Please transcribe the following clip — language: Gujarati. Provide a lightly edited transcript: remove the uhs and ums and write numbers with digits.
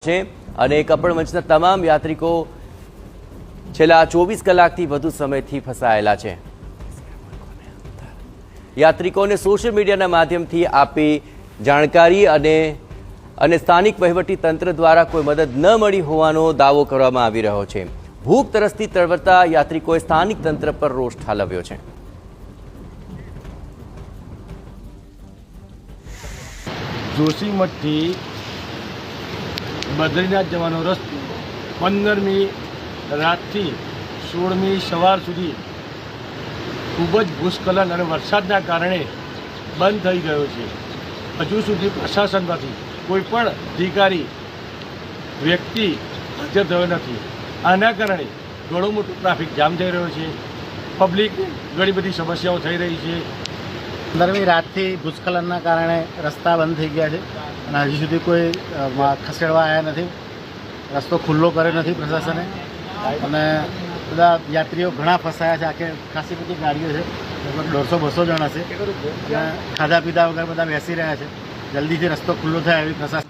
છે અને કપડ મંચના તમામ યાત્રિકો છેલ્લા 24 કલાકથી વધુ સમયથી ફસાયેલા છે। યાત્રિકોને સોશિયલ મીડિયાના માધ્યમથી આપી જાણકારી અને સ્થાનિક વહીવટી તંત્ર દ્વારા કોઈ મદદ ન મળી હોવાનો દાવો કરવામાં આવી રહ્યો છે। ભૂખ તરસથી તરવરતા યાત્રિકોએ સ્થાનિક તંત્ર પર રોષ ઠાલવ્યો છે। જોશીમઠથી બદ્રીનાથ જવાનો રસ્તો 15મી રાતથી 16મી સવાર સુધી ખૂબ જ ભૂસ્ખલન અને વરસાદના કારણે બંધ થઈ ગયો છે। હજુ સુધી પ્રશાસનમાંથી કોઈ પણ અધિકારી વ્યક્તિ હાજર થયો નથી। આના કારણે ઘણો મોટો ટ્રાફિક જામ થઈ રહ્યો છે। પબ્લિક ઘણી બધી સમસ્યાઓ થઈ રહી છે। 15મી રાતથી ભૂસ્ખલનના કારણે રસ્તા બંધ થઈ ગયા છે અને હજી સુધી કોઈ ખસેડવા આવ્યા નથી। રસ્તો ખુલ્લો કર્યો નથી પ્રશાસને અને બધા યાત્રીઓ ઘણા ફસાયા છે। ખાસી બધી ગાડીઓ છે, લગભગ 150-200 જણા છે અને ખાધા પીધા વગર બધા બેસી રહ્યા છે। જલ્દીથી રસ્તો ખુલ્લો થાય એવી પ્રશાસન